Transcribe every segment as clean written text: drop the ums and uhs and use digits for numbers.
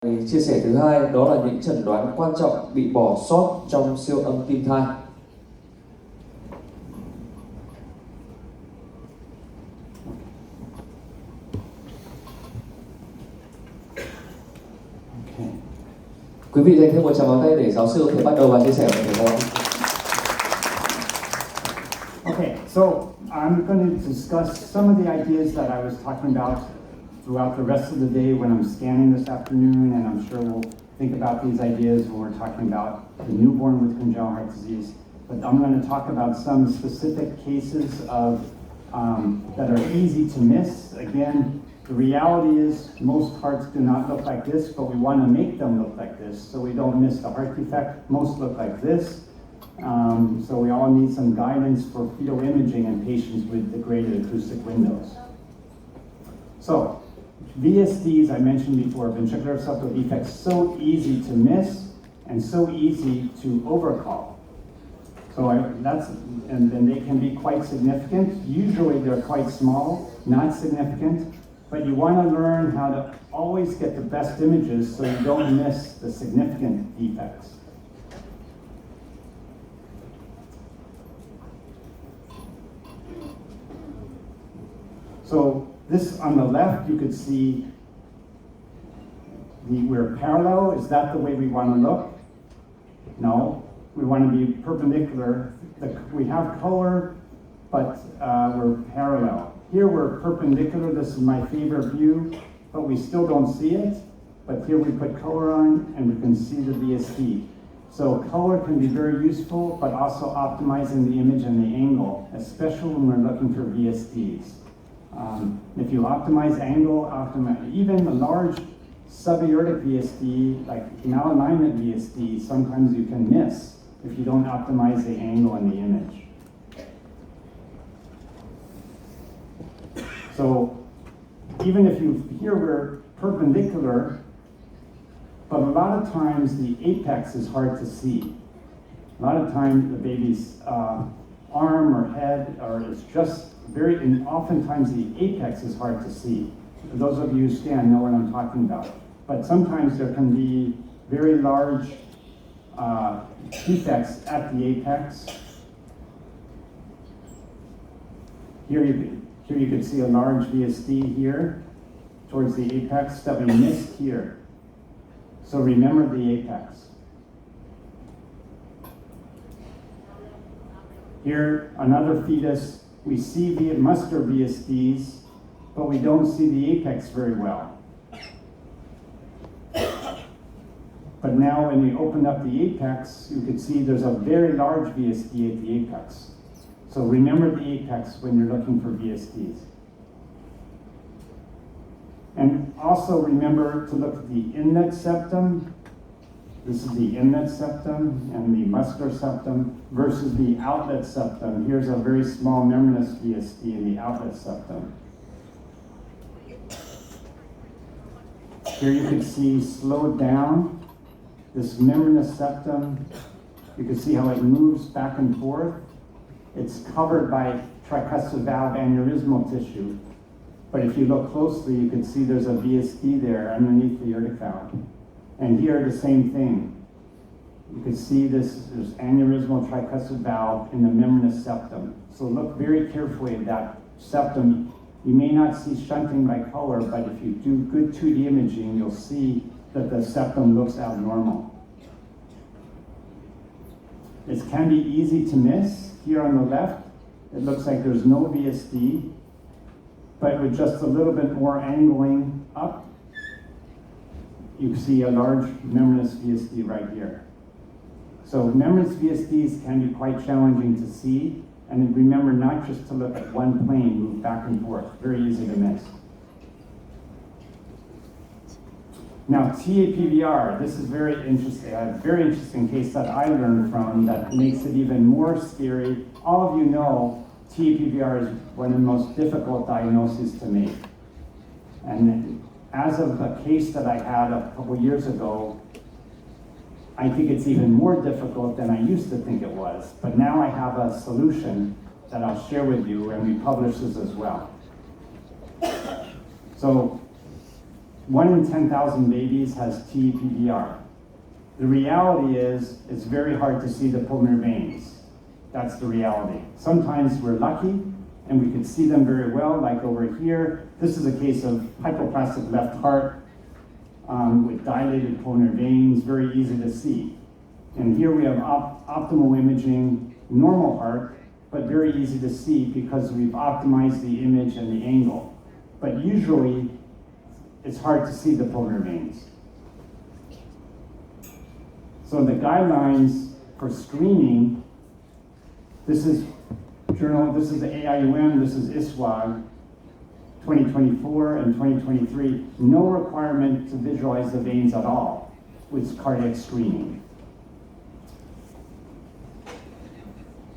Chia sẻ thứ hai đó là những chẩn đoán quan trọng bị bỏ sót trong siêu âm tim thai. Quý vị dành thêm một tràng pháo tay để giáo sư có thể bắt đầu và chia sẻ với thầy. Okay, so I'm going to discuss some of the ideas that I was talking about throughout the rest of the day when I'm scanning this afternoon, and I'm sure we'll think about these ideas when we're talking about the newborn with congenital heart disease. But I'm going to talk about some specific cases of that are easy to miss. Again, the reality is most hearts do not look like this, but we want to make them look like this so we don't miss the heart defect. Most look like this. So we all need some guidance for fetal imaging in patients with degraded acoustic windows. So, VSDs, I mentioned before, ventricular septal defects, so easy to miss and so easy to overcall. So and then they can be quite significant. Usually they're quite small, not significant, but you want to learn how to always get the best images so you don't miss the significant defects. So this on the left, you could see we're parallel. Is that the way we want to look? No, we want to be perpendicular. We have color, but we're parallel. Here we're perpendicular. This is my favorite view, but we still don't see it. But here we put color on and we can see the VSD. So color can be very useful, but also optimizing the image and the angle, especially when we're looking for VSDs. If you optimize angle, even a large subaortic VSD, like malalignment VSD, sometimes you can miss if you don't optimize the angle in the image. So even if here we're perpendicular, but a lot of times the apex is hard to see. A lot of times the baby's arm or head is just and oftentimes the apex is hard to see. For those of you who scan know what I'm talking about. But sometimes there can be very large defects at the apex. Here you can see a large VSD here towards the apex that we missed here. So remember the apex. Here, another fetus. We see muscular VSDs, but we don't see the apex very well. But now when we open up the apex, you can see there's a very large VSD at the apex. So remember the apex when you're looking for VSDs. And also remember to look at the inlet septum. This is the inlet septum and the muscular septum versus the outlet septum. Here's a very small membranous VSD in the outlet septum. Here you can see slowed down this membranous septum. You can see how it moves back and forth. It's covered by tricuspid valve aneurysmal tissue. But if you look closely, you can see there's a VSD there underneath the aortic valve. And here, the same thing. You can see there's aneurysmal tricuspid valve in the membranous septum. So look very carefully at that septum. You may not see shunting by color, but if you do good 2D imaging, you'll see that the septum looks abnormal. It can be easy to miss. Here on the left, it looks like there's no VSD, but with just a little bit more angling up, you see a large membranous VSD right here. So membranous VSDs can be quite challenging to see, and remember not just to look at one plane, move back and forth, very easy to miss. Now TAPVR, this is very interesting, a very interesting case that I learned from that makes it even more scary. All of you know TAPVR is one of the most difficult diagnoses to make. And as of a case that I had a couple years ago, I think it's even more difficult than I used to think it was. But now I have a solution that I'll share with you, and we publish this as well. So 1 in 10,000 babies has TPVR. The reality is, it's very hard to see the pulmonary veins. That's the reality. Sometimes we're lucky and we can see them very well, like over here. This is a case of hypoplastic left heart with dilated pulmonary veins, very easy to see. And here we have optimal imaging, normal heart, but very easy to see because we've optimized the image and the angle. But usually, it's hard to see the pulmonary veins. So the guidelines for screening, this is the AIUM, this is ISWAG, 2024 and 2023, no requirement to visualize the veins at all with cardiac screening.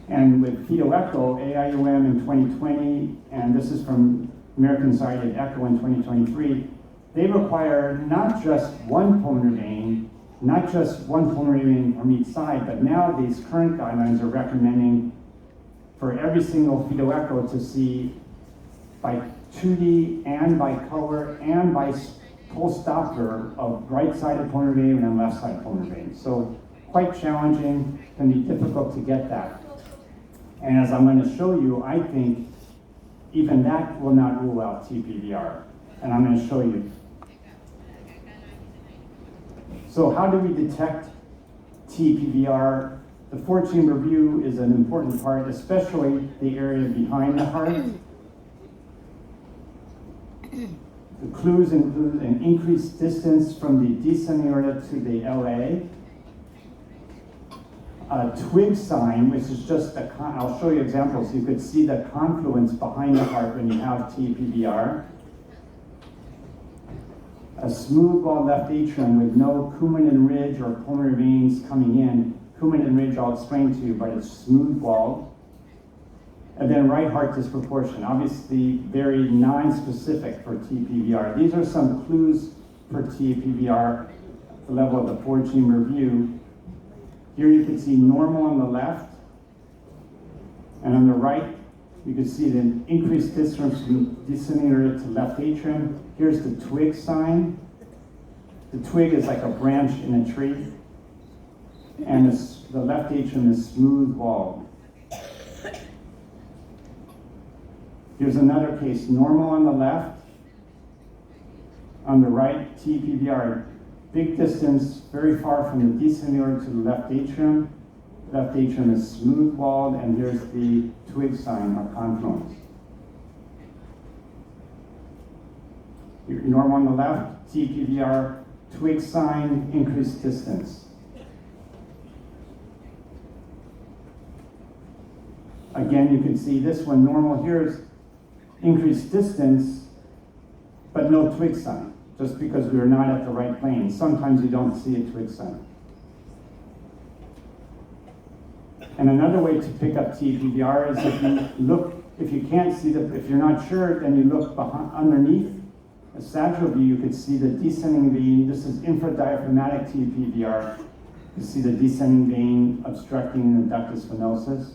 And with fetal echo, AIUM in 2020, and this is from American Society of Echo in 2023, they require not just one pulmonary vein, not just one pulmonary vein from each side, but now these current guidelines are recommending for every single fetal echo to see by 2D and by color and by pulse Doppler of right-sided pulmonary vein and left-sided pulmonary vein. So quite challenging, can be difficult to get that. And as I'm going to show you, I think even that will not rule out TPVR. And I'm going to show you. So how do we detect TPVR? The four-chamber view is an important part, especially the area behind the heart. The clues include an increased distance from the descending aorta to the LA, a twig sign, which is just I'll show you examples. You could see the confluence behind the heart when you have TPVR. A smooth walled left atrium with no Coumadin ridge or pulmonary veins coming in. Coumadin ridge I'll explain to you, but it's smooth walled. And then right heart disproportion, obviously very non-specific for TPVR. These are some clues for TPVR at the level of the four-chamber view. Here you can see normal on the left, and on the right, you can see the increased distance from descending aorta to left atrium. Here's the twig sign. The twig is like a branch in a tree, and the left atrium is smooth walled. Here's another case, normal on the left. On the right, TPVR, big distance, very far from the descending aorta to the left atrium. Left atrium is smooth walled, and here's the twig sign or confluence. Normal on the left, TPVR, twig sign, increased distance. Again, you can see this one, normal here is increased distance, but no twig sign, just because we are not at the right plane. Sometimes you don't see a twig sign. And another way to pick up TPVR is if you look, if you can't see if you're not sure, then you look underneath a sagittal view, you could see the descending vein. This is infradiaphragmatic TPVR. You see the descending vein obstructing the ductus venosus.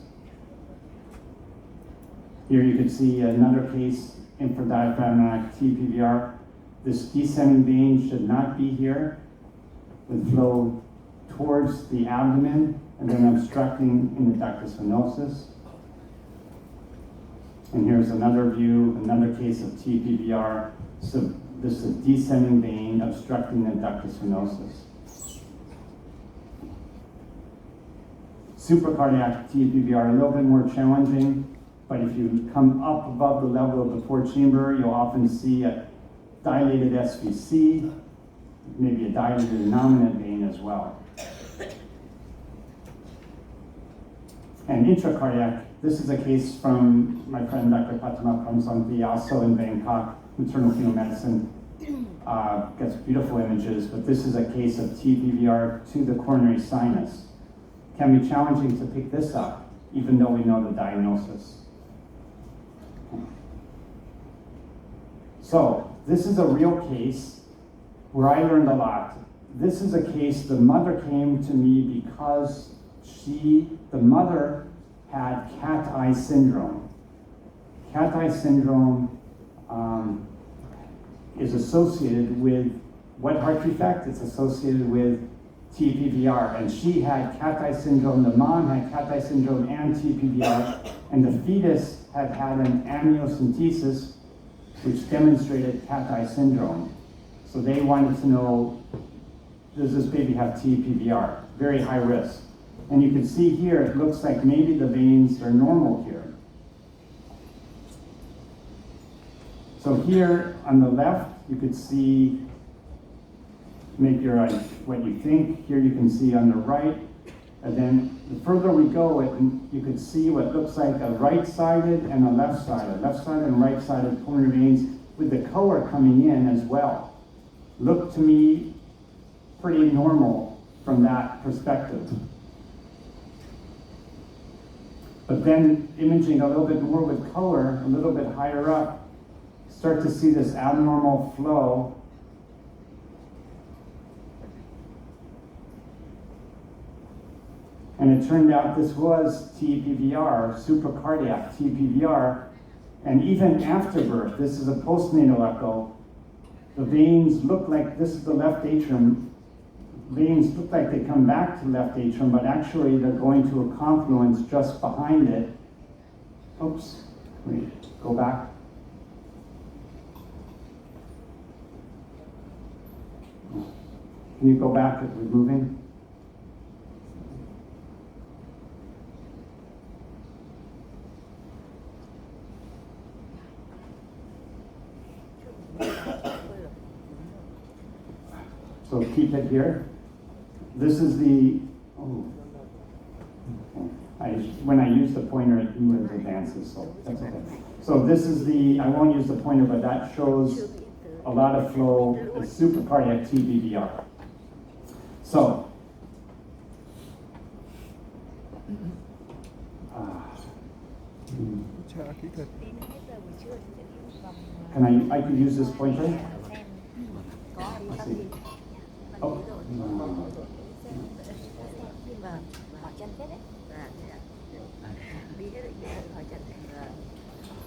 Here you can see another case, infradiaphragmatic TPVR. This descending vein should not be here. It would flow towards the abdomen and then obstructing in the ductus venosus. And here's another view, another case of TPVR. So this is a descending vein obstructing the ductus venosus. Supracardiac TPVR, a little bit more challenging. But if you come up above the level of the fourth chamber, you'll often see a dilated SVC, maybe a dilated innominate vein as well. And intracardiac, this is a case from my friend Dr. Fatima Pramsanti, also in Bangkok, maternal fetal medicine. Gets beautiful images, but this is a case of TPVR to the coronary sinus. Can be challenging to pick this up, even though we know the diagnosis. So, this is a real case where I learned a lot. This is a case, the mother came to me because the mother had cat-eye syndrome. Cat-eye syndrome is associated with what heart defect? It's associated with TPVR. And she had Cat-Eye syndrome, the mom had Cat-Eye syndrome and TPVR, and the fetus had had an amniocentesis, which demonstrated Cat-Eye syndrome. So they wanted to know, does this baby have TPVR? Very high risk. And you can see here, it looks like maybe the veins are normal here. So here on the left, you could see, make your what you think. Here you can see on the right. And then the further we go, you could see what looks like a right-sided and a left-sided. Left-sided and right-sided pulmonary veins with the color coming in as well. Look to me pretty normal from that perspective. But then imaging a little bit more with color, a little bit higher up, start to see this abnormal flow. And it turned out this was TPVR, supracardiac TPVR. And even after birth, this is a postnatal echo, the veins look like, this is the left atrium, veins look like they come back to left atrium, but actually they're going to a confluence just behind it. Oops, wait, go back. Can you go back with moving? So keep it here. This is the, when I use the pointer, it advances, so that's okay. So this is the, I won't use the pointer, but that shows a lot of flow, supracardiac TPVR. So, I could use this pointer? Let's see. Oh.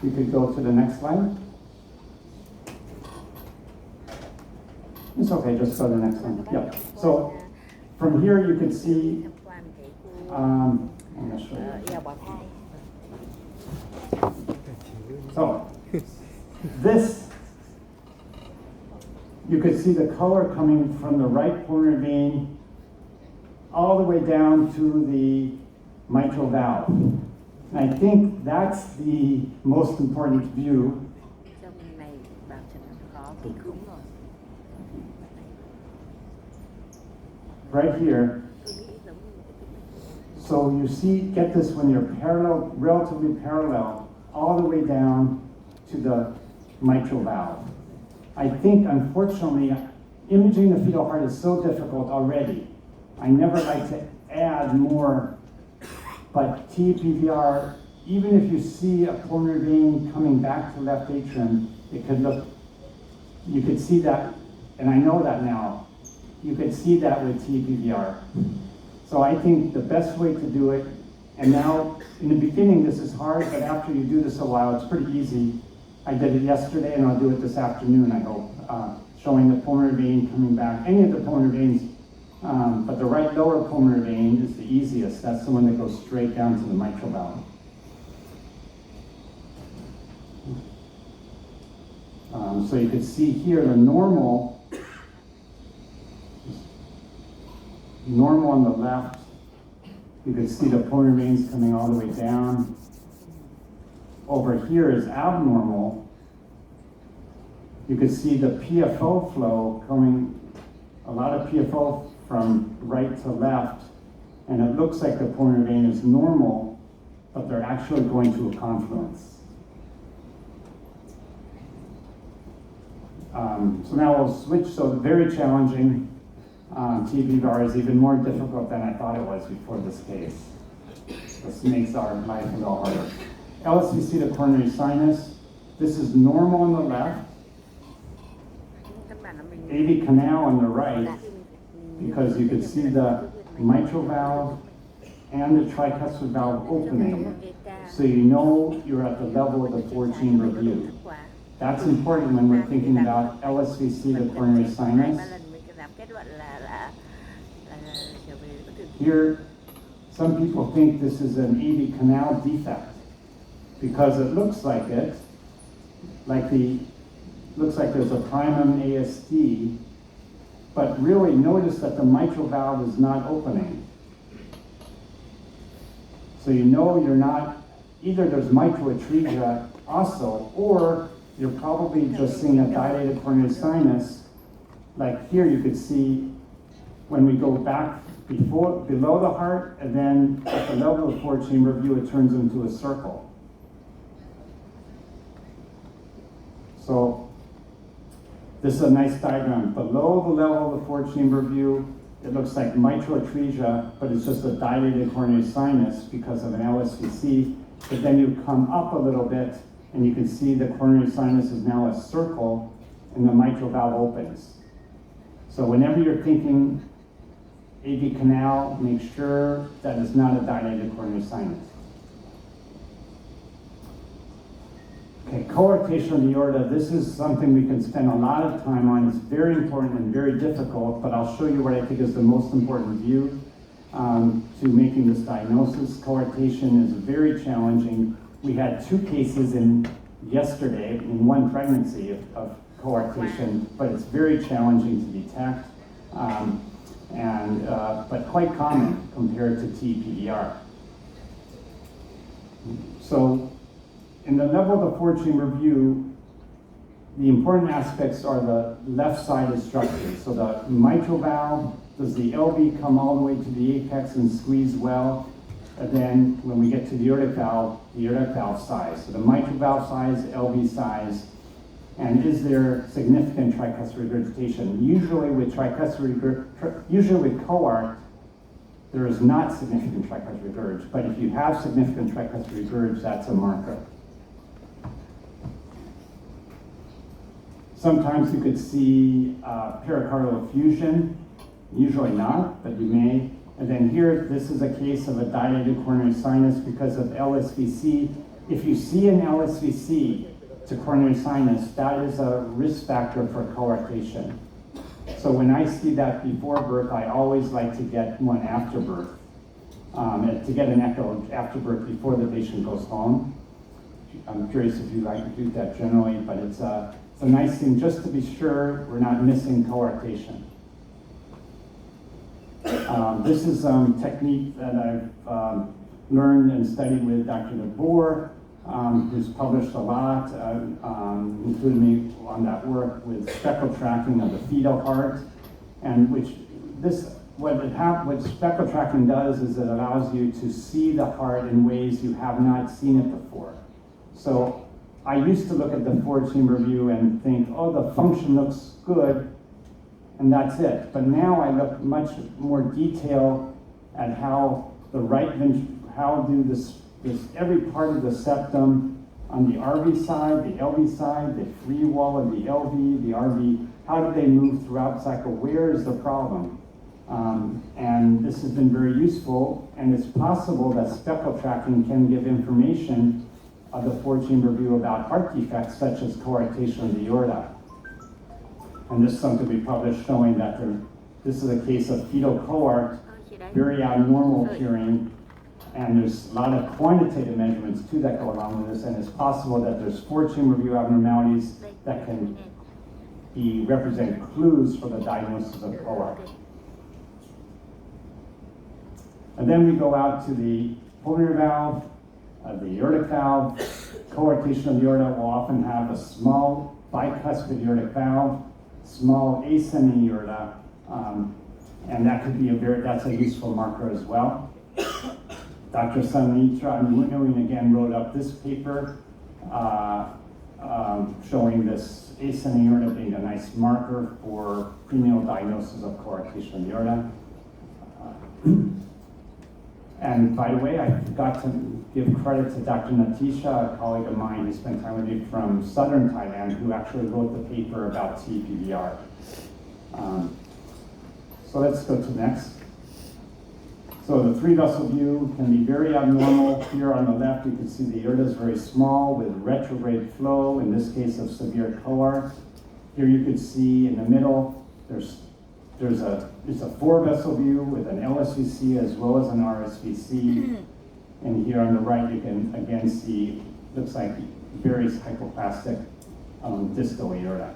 You could go to the next slide. It's okay, just go to the next one. Yeah. So from here you can see, I'm going to show you. So this, you could see the color coming from the right pulmonary vein all the way down to the mitral valve. And I think that's the most important view. Right here. So you see, get this when you're parallel, relatively parallel, all the way down to the mitral valve. I think, unfortunately, imaging the fetal heart is so difficult already. I never like to add more, but TPVR, even if you see a pulmonary vein coming back to left atrium, it could look, you could see that, and I know that now, you could see that with TPVR. So I think the best way to do it, and now in the beginning this is hard, but after you do this a while, it's pretty easy. I did it yesterday and I'll do it this afternoon, I hope, showing the pulmonary vein coming back, any of the pulmonary veins, but the right lower pulmonary vein is the easiest. That's the one that goes straight down to the mitral valve. So you can see here the normal on the left. You can see the pulmonary veins coming all the way down. Over here is abnormal. You can see the PFO flow coming, a lot of PFO from right to left, and it looks like the pulmonary vein is normal, but they're actually going to a confluence. So now we'll switch, so very challenging. TPVR is even more difficult than I thought it was before this case. This makes our life a little harder. LSVC to coronary sinus. This is normal on the left. AV canal on the right, because you could see the mitral valve and the tricuspid valve opening. So you know you're at the level of the 4-chamber view. That's important when we're thinking about LSVC, the coronary sinus. Here, some people think this is an AV canal defect because it looks like it, looks like there's a primum ASD, but really notice that the mitral valve is not opening. So you know you're not, either there's mitral atresia also, or you're probably just seeing a dilated coronary sinus. Like here you could see when we go back below the heart, and then at the level of the forward chamber view, it turns into a circle. So this is a nice diagram. Below the level of the forward chamber view, it looks like mitral atresia, but it's just a dilated coronary sinus because of an LSVC. But then you come up a little bit, and you can see the coronary sinus is now a circle, and the mitral valve opens. So whenever you're thinking AV canal, make sure that it's not a dilated coronary sinus. Okay, coarctation of the aorta. This is something we can spend a lot of time on. It's very important and very difficult, but I'll show you what I think is the most important view to making this diagnosis. Coarctation is very challenging. We had 2 cases yesterday in 1 pregnancy of coarctation, but it's very challenging to detect. But quite common compared to TPDR. So in the level of the forward chamber view, the important aspects are the left-sided structure. So the mitral valve, does the LV come all the way to the apex and squeeze well? And then when we get to the aortic valve size. So the mitral valve size, LV size, and is there significant tricuspid regurgitation? Usually with coarct, there is not significant tricuspid regurg, but if you have significant tricuspid regurg, that's a marker. Sometimes you could see pericardial effusion, usually not, but you may. And then here, this is a case of a dilated coronary sinus because of LSVC. If you see an LSVC to coronary sinus, that is a risk factor for coarctation. So when I see that before birth, I always like to get one after birth, to get an echo after birth before the patient goes home. I'm curious if you like to do that generally, but it's a nice thing just to be sure we're not missing coarctation. This is a technique that I've learned and studied with Dr. DeBoer, who's published a lot, including me on that work with speckle tracking of the fetal heart, and what speckle tracking does is it allows you to see the heart in ways you have not seen it before. So I used to look at the forward chamber view and think, oh, the function looks good, and that's it. But now I look much more detail at how the right every part of the septum on the RV side, the LV side, the free wall of the LV, the RV, how do they move throughout cycle? Where is the problem? And this has been very useful, and it's possible that speckle tracking can give information of the forward chamber view about heart defects such as coarctation of the aorta. And this is something we published showing that this is a case of fetal coarct, very abnormal appearing, and there's a lot of quantitative measurements too that go along with this, and it's possible that there's forward chamber view abnormalities that can represent clues for the diagnosis of coarct. And then we go out to the pulmonary valve, the aortic valve. Coarctation of the aorta will often have a small bicuspid aortic valve, small ascending aorta, and that could be that's a useful marker as well. Dr. Sanmitra Nguyen again wrote up this paper showing this ascending aorta being a nice marker for prenatal diagnosis of coarctation of the aorta. And by the way, I forgot to give credit to Dr. Natisha, a colleague of mine who spent time with me from southern Thailand, who actually wrote the paper about TPDR. So let's go to next. So the three vessel view can be very abnormal. Here on the left, you can see the aorta is very small with retrograde flow, in this case of severe coarct. Here you could see in the middle, it's a four vessel view with an LSVC as well as an RSVC. And here on the right, you can again see, looks like very hypoplastic distal aorta.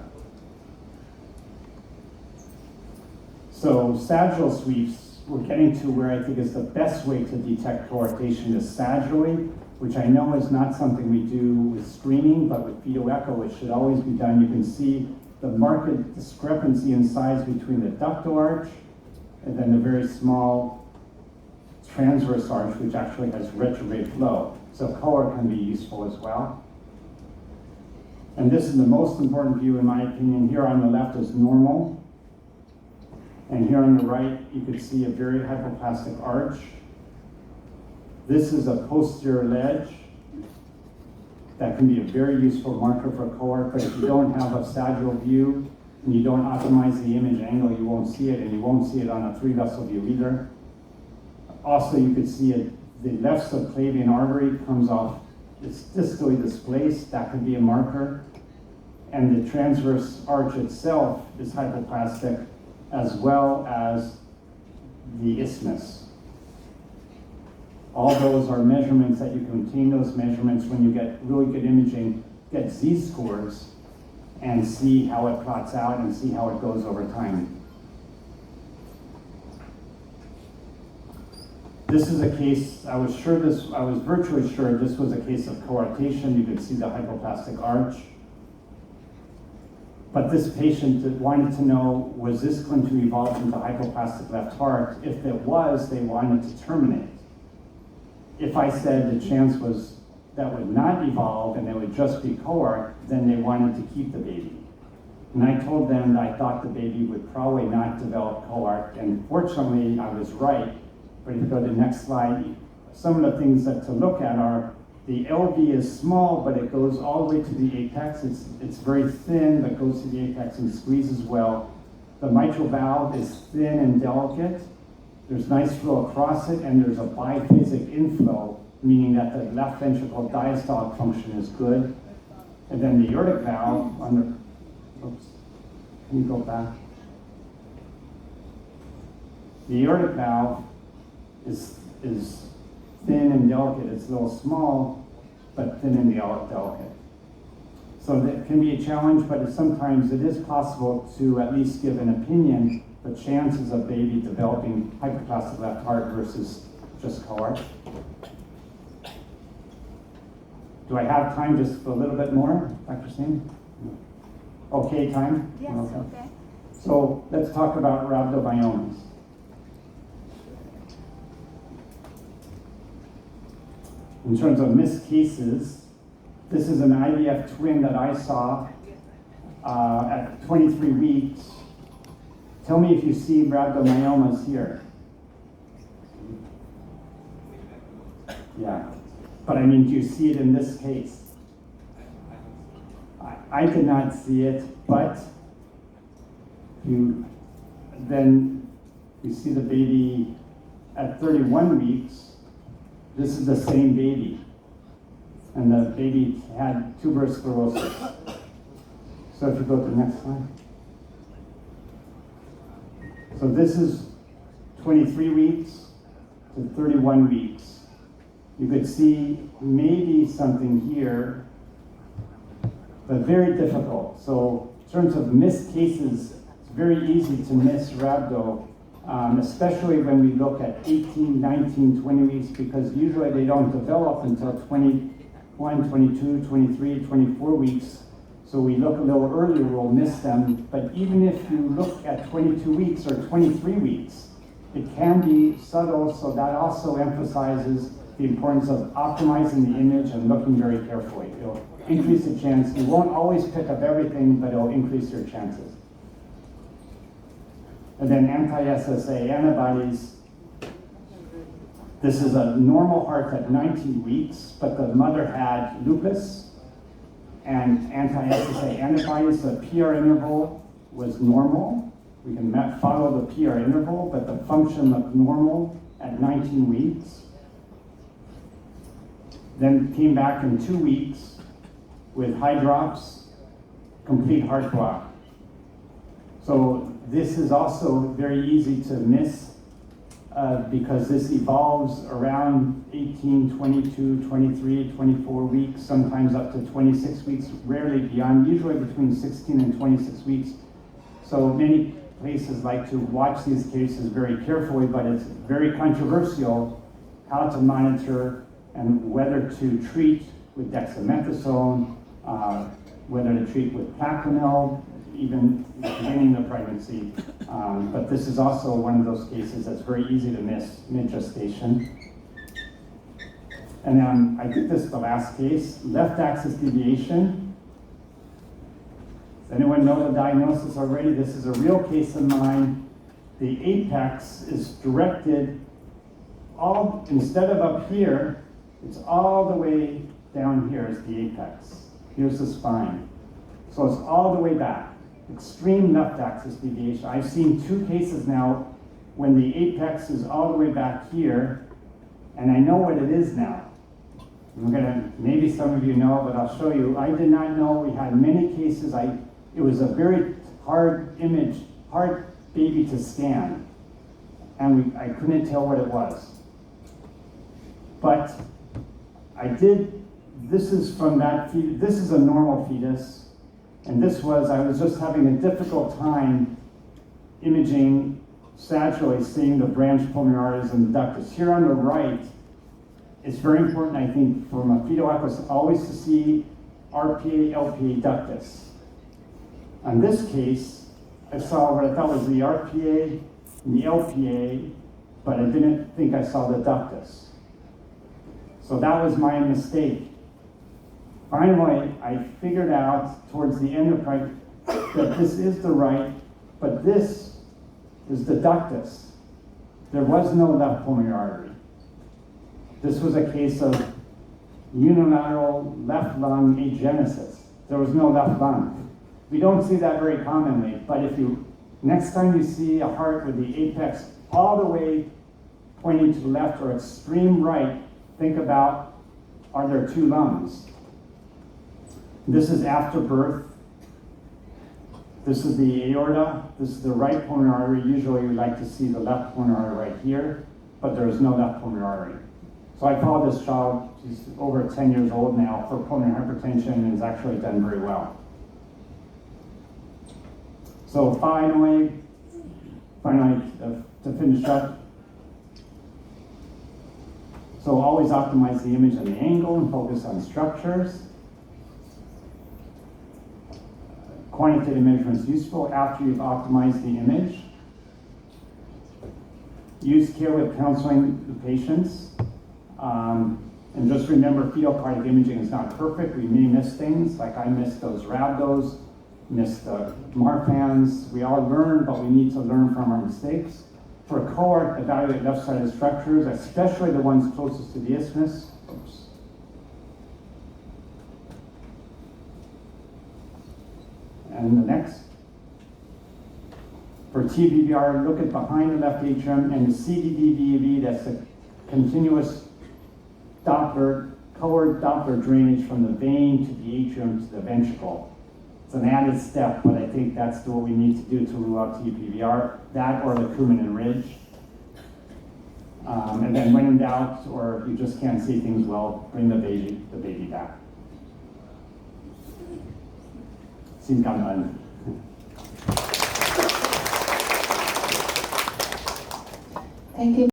So sagittal sweeps, we're getting to where I think is the best way to detect coarctation is sagittally, which I know is not something we do with screening, but with fetal echo, it should always be done. You can see the marked discrepancy in size between the ductal arch and then the very small transverse arch, which actually has retrograde flow. So color can be useful as well. And this is the most important view in my opinion. Here on the left is normal. And here on the right, you can see a very hypoplastic arch. This is a posterior ledge. That can be a very useful marker for coarct, but if you don't have a sagittal view and you don't optimize the image angle, you won't see it, and you won't see it on a three vessel view either. Also, you could see it, the left subclavian artery comes off, it's distally displaced, that could be a marker. And the transverse arch itself is hypoplastic, as well as the isthmus. All those are measurements that you can obtain those measurements when you get really good imaging, get Z-scores, and see how it plots out and see how it goes over time. This is a case, I was virtually sure this was a case of coarctation. You could see the hypoplastic arch. But this patient wanted to know, was this going to evolve into hypoplastic left heart? If it was, they wanted to terminate. If I said the chance was that would not evolve and it would just be coarct, then they wanted to keep the baby. And I told them that I thought the baby would probably not develop coarct, and fortunately I was right. But if you go to the next slide, some of the things that to look at are the LV is small, but it goes all the way to the apex. It's very thin, but goes to the apex and squeezes well. The mitral valve is thin and delicate. There's nice flow across it, and there's a biphasic inflow, meaning that the left ventricle diastolic function is good. And then the aortic valve, oops, can you go back? The aortic valve is thin and delicate. It's a little small, but thin and delicate. So that can be a challenge, but sometimes it is possible to at least give an opinion the chances of baby developing hypoplastic left heart versus just coarct. Do I have time just for a little bit more, Dr. Singh? Okay, time? Yes, okay. So let's talk about rhabdomyomas. In terms of missed cases, this is an IVF twin that I saw at 23 weeks. Tell me if you see rhabdomyomas here. Yeah, but I mean, do you see it in this case? I did not see it, but then you see the baby at 31 weeks. This is the same baby, and the baby had tuberous sclerosis. So if you go to the next slide. So this is 23 weeks to 31 weeks. You could see maybe something here, but very difficult. So in terms of missed cases, it's very easy to miss rhabdo, especially when we look at 18, 19, 20 weeks, because usually they don't develop until 21, 22, 23, 24 weeks. So we look a little earlier, we'll miss them. But even if you look at 22 weeks or 23 weeks, it can be subtle, so that also emphasizes the importance of optimizing the image and looking very carefully. It'll increase the chance. You won't always pick up everything, but it'll increase your chances. And then anti-SSA antibodies. This is a normal heart at 19 weeks, but the mother had lupus and anti-SSA antibodies. The PR interval was normal. We can follow the PR interval, but the function looked normal at at 19 weeks, then came back in 2 weeks with high drops, complete heart block. So this is also very easy to miss because this evolves around 18, 22, 23, 24 weeks, sometimes up to 26 weeks, rarely beyond, usually between 16 and 26 weeks. So many places like to watch these cases very carefully, but it's very controversial how to monitor and whether to treat with dexamethasone, whether to treat with Plaquenil, even beginning the pregnancy. But this is also one of those cases that's very easy to miss mid-gestation. And then I think this is the last case, left axis deviation. Does anyone know the diagnosis already? This is a real case of mine. The apex is directed instead of up here, it's all the way down here is the apex. Here's the spine. So it's all the way back. Extreme left axis deviation. I've seen 2 cases now when the apex is all the way back here, and I know what it is now. Maybe some of you know, but I'll show you. I did not know. We had many cases. It was a very hard image, hard baby to scan, and I couldn't tell what it was. But this is from that fetus. This is a normal fetus. And I was just having a difficult time imaging sagittally, seeing the branch pulmonaris and the ductus. Here on the right, it's very important, I think, from a fetal echo, always to see RPA, LPA ductus. On this case, I saw what I thought was the RPA and the LPA, but I didn't think I saw the ductus. So that was my mistake. Finally, I figured out towards the end of pregnancy that this is the right, but this is the ductus. There was no left pulmonary artery. This was a case of unilateral left lung agenesis. There was no left lung. We don't see that very commonly, but next time you see a heart with the apex all the way pointing to the left or extreme right, think about, are there 2 lungs? This is after birth. This is the aorta. This is the right pulmonary artery. Usually we like to see the left pulmonary artery right here, but there is no left pulmonary artery. So I followed this child, she's over 10 years old now, for pulmonary hypertension, and has actually done very well. So finally, to finish up, so always optimize the image and the angle and focus on structures. Quantitative measurement is useful after you've optimized the image. Use care with counseling the patients. And just remember, fetal cardiac imaging is not perfect. We may miss things, like I missed those rhabdos, missed the Marfans. We all learn, but we need to learn from our mistakes. For a cohort, evaluate left-sided structures, especially the ones closest to the isthmus. Oops. And the next. For TBVR, look at behind the left atrium and the CDDVV, that's the continuous Doppler, cohort Doppler drainage from the vein to the atrium to the ventricle. It's an added step, but I think that's what we need to do to rule out TPVR, that or the Coumadin ridge. And then when in doubt, or if you just can't see things well, bring the baby back. Xin cảm ơn. Thank you.